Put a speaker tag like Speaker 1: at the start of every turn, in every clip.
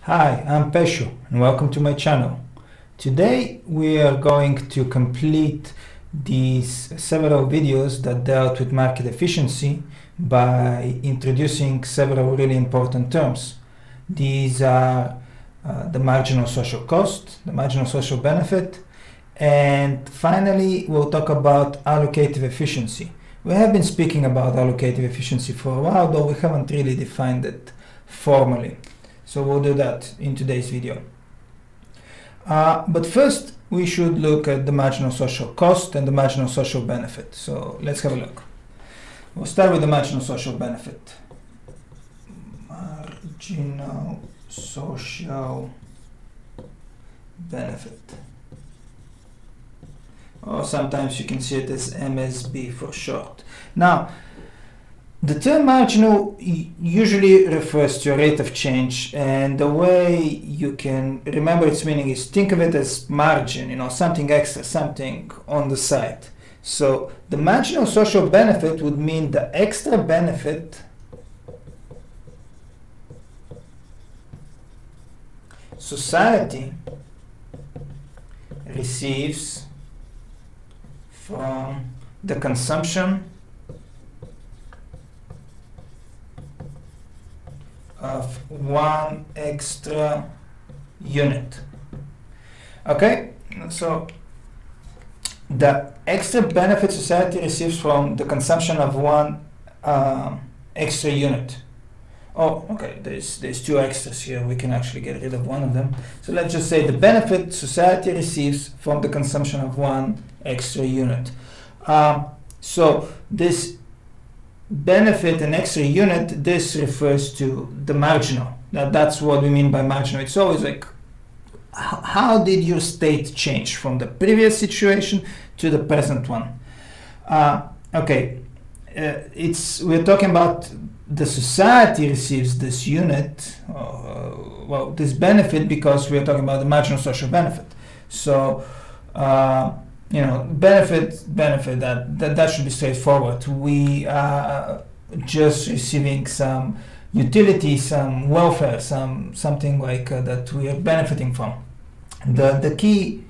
Speaker 1: Hi, I'm Peschu and welcome to my channel. Today we are going to complete these several videos that dealt with market efficiency by introducing several really important terms. These are the marginal social cost, the marginal social benefit, and finally we'll talk about allocative efficiency. We have been speaking about allocative efficiency for a while, though we haven't really defined it formally. So we'll do that in today's video. But first, we should look at the marginal social cost and the marginal social benefit. So let's have a look. We'll start with the marginal social benefit. Marginal social benefit. Or sometimes you can see it as MSB for short. Now, the term marginal usually refers to a rate of change, and the way you can remember its meaning is think of it as margin, something extra, something on the side. So the marginal social benefit would mean the extra benefit society receives from the consumption of one extra unit. Okay, so the extra benefit society receives from the consumption of one extra unit. Oh, okay, there's two extras here. We can actually get rid of one of them. So let's just say the benefit society receives from the consumption of one extra unit. So this benefit, an extra unit, this refers to the marginal. That's what we mean by marginal. It's always like, how did your state change from the previous situation to the present one? Okay, we're talking about the society receives this unit, well, this benefit, because we're talking about the marginal social benefit. So, benefit that should be straightforward. We are just receiving some utility, some welfare, something like that we are benefiting from. The key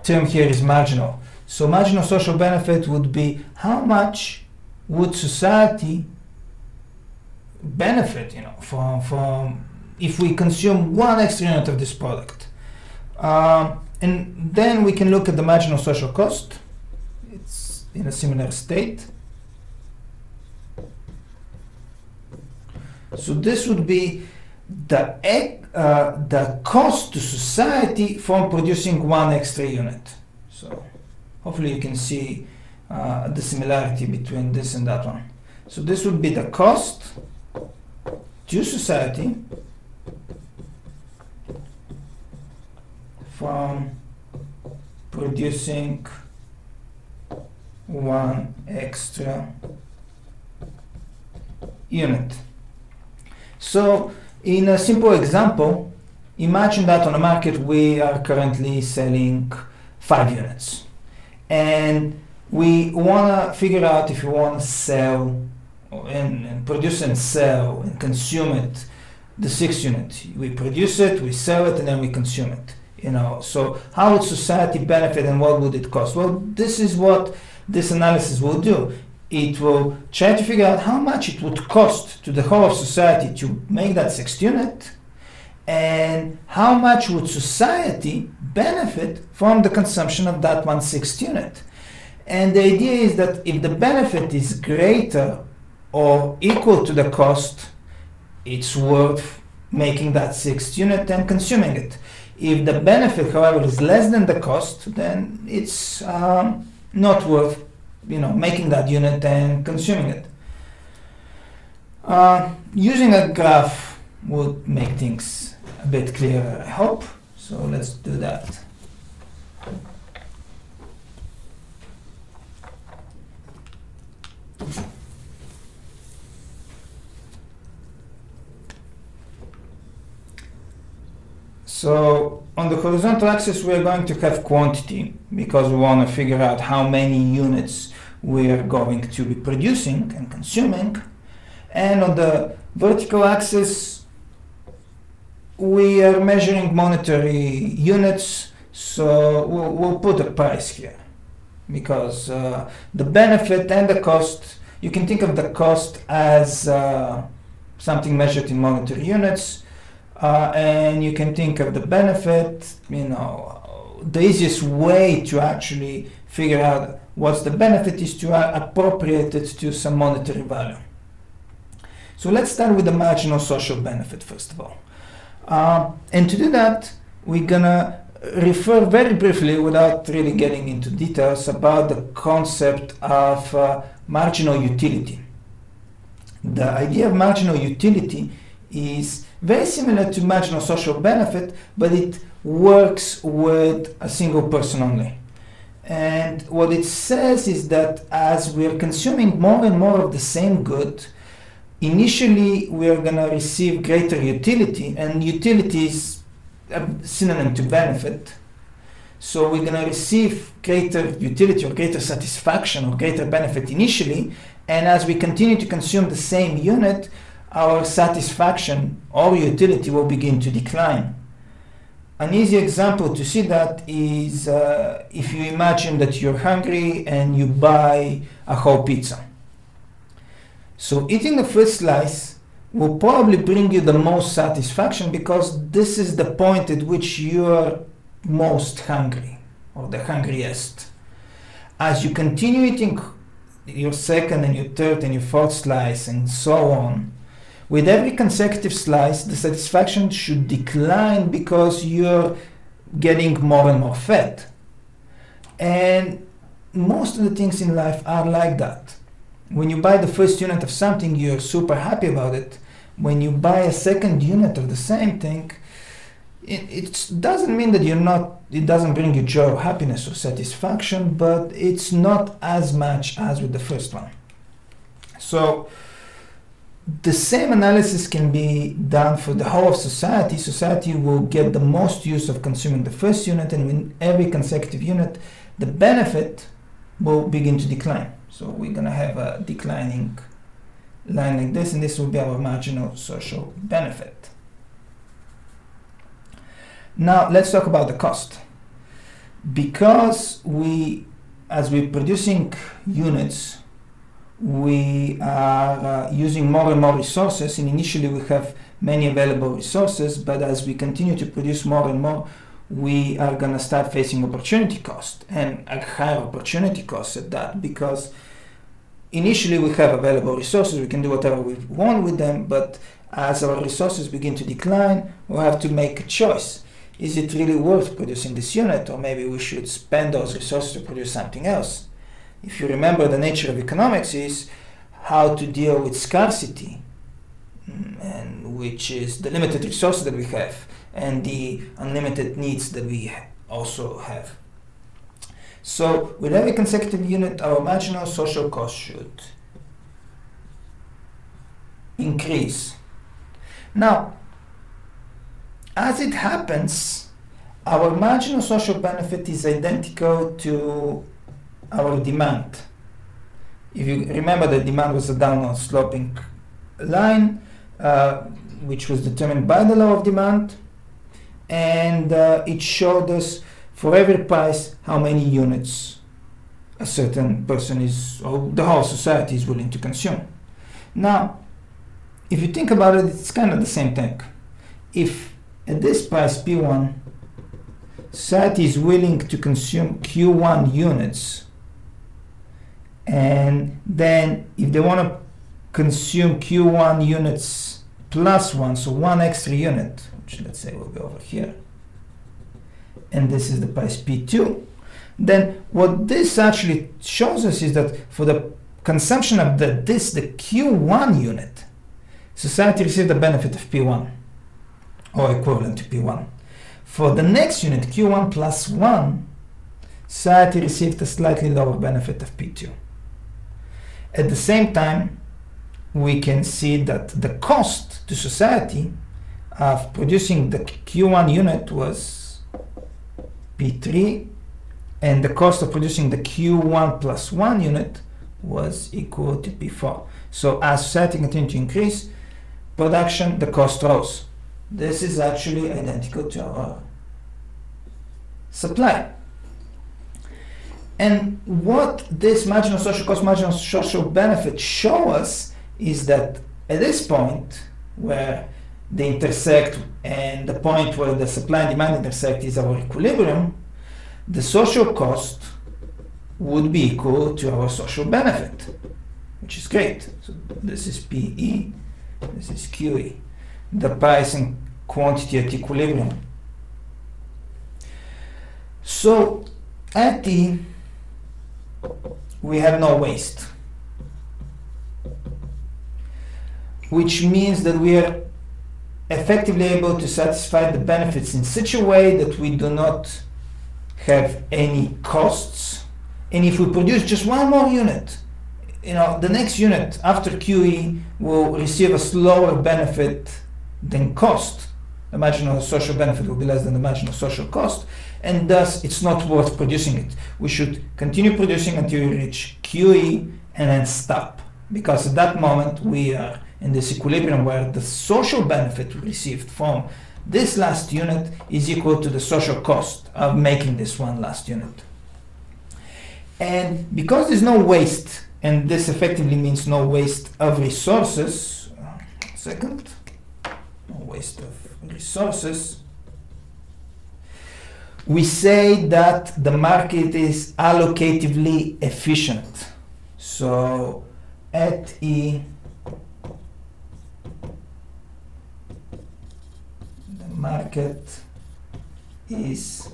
Speaker 1: term here is marginal. So marginal social benefit would be how much would society benefit, from if we consume one extra unit of this product. And then we can look at the marginal social cost. It's in a similar state. So this would be the cost to society from producing one extra unit. So hopefully you can see the similarity between this and that one. So this would be the cost to society from producing one extra unit. So in a simple example, imagine that on the market we are currently selling 5 units, and we want to figure out if we want to sell and produce and sell and consume it, the 6th unit. We produce it, we sell it, and then we consume it. So how would society benefit and what would it cost? Well, this is what this analysis will do. It will try to figure out how much it would cost to the whole of society to make that 6th unit, and how much would society benefit from the consumption of that 1/6 unit. And the idea is that if the benefit is greater or equal to the cost, it's worth making that 6th unit and consuming it. If the benefit, however, is less than the cost, then it's not worth, making that unit and consuming it. Using a graph would make things a bit clearer, I hope. So let's do that. So on the horizontal axis, we're going to have quantity because we want to figure out how many units we are going to be producing and consuming. And on the vertical axis, we are measuring monetary units, so we'll put a price here, because the benefit and the cost, you can think of the cost as something measured in monetary units, and you can think of the benefit, the easiest way to actually figure out what's the benefit is to appropriate it to some monetary value. So let's start with the marginal social benefit first of all. And to do that, we're gonna refer very briefly, without really getting into details, about the concept of marginal utility. The idea of marginal utility is very similar to marginal social benefit, but it works with a single person only. And what it says is that as we are consuming more and more of the same good, initially we are going to receive greater utility, and utility is a synonym to benefit. So we're going to receive greater utility or greater satisfaction or greater benefit initially, and as we continue to consume the same unit, our satisfaction or utility will begin to decline. An easy example to see that is if you imagine that you're hungry and you buy a whole pizza. So eating the first slice will probably bring you the most satisfaction, because this is the point at which you're most hungry, or the hungriest. As you continue eating your second and your third and your fourth slice and so on, with every consecutive slice, the satisfaction should decline because you're getting more and more fat. And most of the things in life are like that. When you buy the first unit of something, you're super happy about it. When you buy a second unit of the same thing, it doesn't mean that it doesn't bring you joy or happiness or satisfaction, but it's not as much as with the first one. So the same analysis can be done for the whole of society. Society will get the most use of consuming the first unit, and with every consecutive unit, the benefit will begin to decline. So we're going to have a declining line like this, and this will be our marginal social benefit. Now let's talk about the cost. Because as we're producing units, we are using more and more resources, and initially we have many available resources, but as we continue to produce more and more, we are going to start facing opportunity cost, and a higher opportunity cost at that, because initially we have available resources, we can do whatever we want with them, but as our resources begin to decline, we'll have to make a choice. Is it really worth producing this unit, or maybe we should spend those resources to produce something else? If you remember, the nature of economics is how to deal with scarcity, and which is the limited resources that we have and the unlimited needs that we also have. So with every consecutive unit, our marginal social cost should increase. Now, as it happens, our marginal social benefit is identical to our demand. If you remember, the demand was a downward sloping line, which was determined by the law of demand, and it showed us for every price how many units a certain person is, or the whole society is willing to consume. Now, if you think about it, it's kind of the same thing. If at this price P1, society is willing to consume Q1 units, and then if they want to consume Q1 units plus 1, so 1 extra unit, which let's say will be over here, and this is the price P2, then what this actually shows us is that for the consumption of the Q1 unit, society received the benefit of P1, or equivalent to P1. For the next unit, Q1 plus 1, society received a slightly lower benefit of P2. At the same time, we can see that the cost to society of producing the Q1 unit was P3, and the cost of producing the Q1 plus 1 unit was equal to P4. So as society continued to increase production, the cost rose. This is actually identical to our supply. And what this marginal social cost, marginal social benefit show us is that at this point where they intersect and the point where the supply and demand intersect is our equilibrium, the social cost would be equal to our social benefit, which is great. So this is PE, this is QE, the price and quantity at equilibrium. So at E, we have no waste, which means that we are effectively able to satisfy the benefits in such a way that we do not have any costs. And if we produce just one more unit, the next unit after QE will receive a slower benefit than cost. The marginal social benefit will be less than the marginal social cost, and thus it's not worth producing it. We should continue producing until we reach QE and then stop, because at that moment we are in this equilibrium where the social benefit received from this last unit is equal to the social cost of making this one last unit. And because there's no waste, and this effectively means no waste of resources, no waste of resources, we say that the market is allocatively efficient. So at E, the market is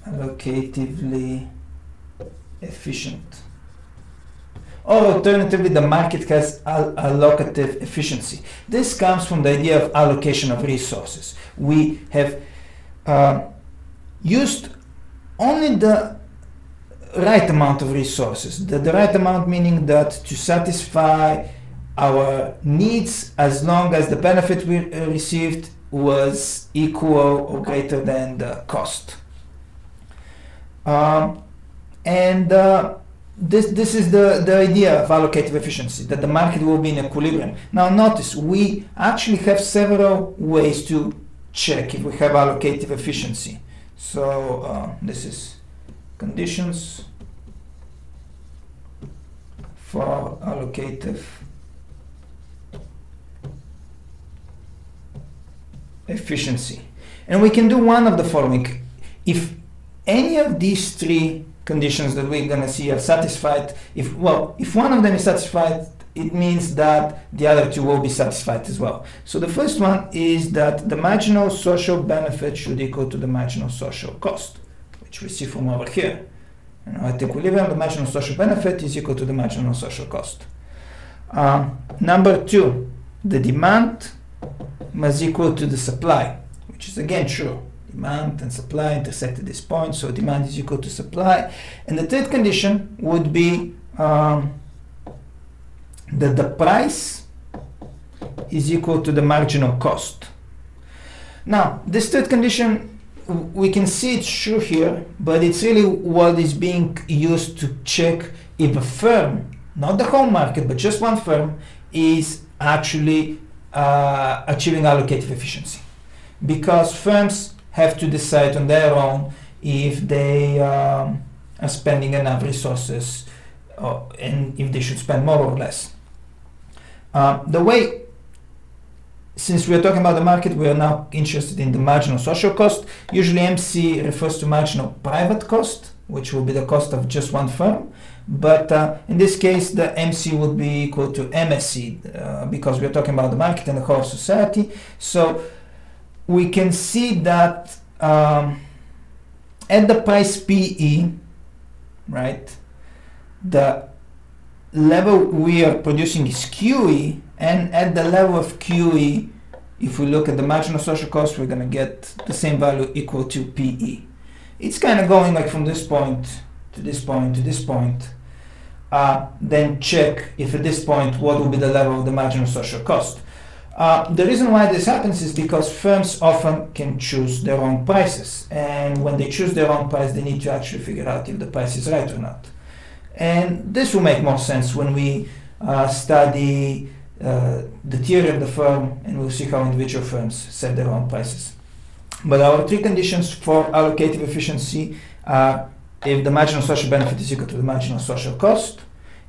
Speaker 1: allocatively efficient. Or alternatively, the market has allocative efficiency. This comes from the idea of allocation of resources. We have used only the right amount of resources. The right amount meaning that to satisfy our needs as long as the benefit we received was equal or greater than the cost. This is the idea of allocative efficiency, that the market will be in equilibrium. Now notice, we actually have several ways to check if we have allocative efficiency. So this is conditions for allocative efficiency. And we can do one of the following. If any of these three conditions that we're going to see are satisfied, if one of them is satisfied, it means that the other two will be satisfied as well. So the first one is that the marginal social benefit should equal to the marginal social cost, which we see from over here. At equilibrium, the marginal social benefit is equal to the marginal social cost. Number two, the demand must equal to the supply, which is again true. Demand and supply intersect at this point, so demand is equal to supply. And the third condition would be that the price is equal to the marginal cost. Now, this third condition, we can see it's true here, but it's really what is being used to check if a firm, not the whole market, but just one firm, is actually achieving allocative efficiency. Because firms have to decide on their own if they are spending enough resources and if they should spend more or less. Since we're talking about the market, we are now interested in the marginal social cost. Usually MC refers to marginal private cost, which will be the cost of just one firm. But in this case, the MC would be equal to MSC because we're talking about the market and the whole society. So we can see that at the price PE, right, the level we are producing is QE, and at the level of QE, if we look at the marginal social cost, we're going to get the same value equal to PE. It's kind of going like from this point to this point to this point. Then check if at this point what will be the level of the marginal social cost. The reason why this happens is because firms often can choose their own prices, and when they choose their own price, they need to actually figure out if the price is right or not. And this will make more sense when we study the theory of the firm, and we'll see how individual firms set their own prices. But our three conditions for allocative efficiency are if the marginal social benefit is equal to the marginal social cost,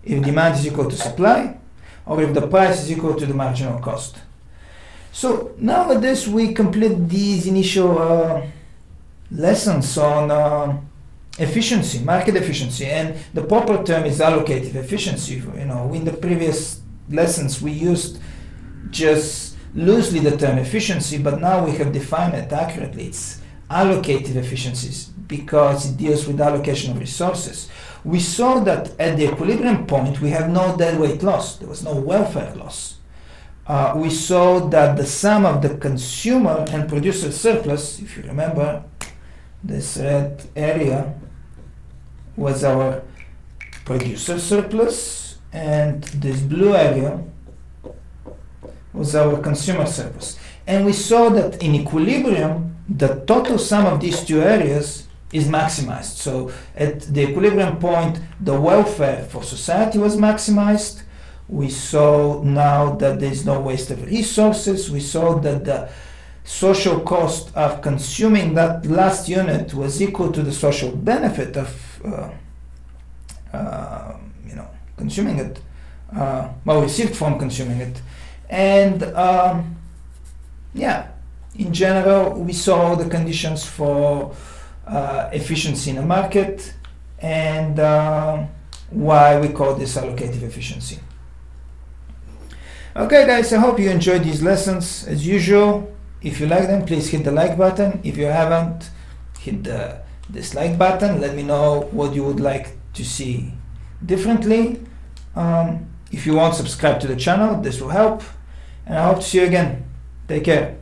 Speaker 1: if demand is equal to supply, or if the price is equal to the marginal cost. So now with this, we complete these initial lessons on efficiency, market efficiency, and the proper term is allocative efficiency. In the previous lessons we used just loosely the term efficiency, but now we have defined it accurately. It's allocative efficiencies because it deals with allocation of resources. We saw that at the equilibrium point we have no deadweight loss. There was no welfare loss. We saw that the sum of the consumer and producer surplus, if you remember, this red area was our producer surplus, and this blue area was our consumer surplus. And we saw that in equilibrium, the total sum of these two areas is maximized. So at the equilibrium point, the welfare for society was maximized. We saw now that there is no waste of resources. We saw that the social cost of consuming that last unit was equal to the social benefit of consuming it, received from consuming it. And in general, we saw the conditions for efficiency in a market and why we call this allocative efficiency. Okay guys, I hope you enjoyed these lessons. As usual, if you like them, please hit the like button. If you haven't, hit the dislike button. Let me know what you would like to see differently. If you want, subscribe to the channel. This will help. And I hope to see you again. Take care.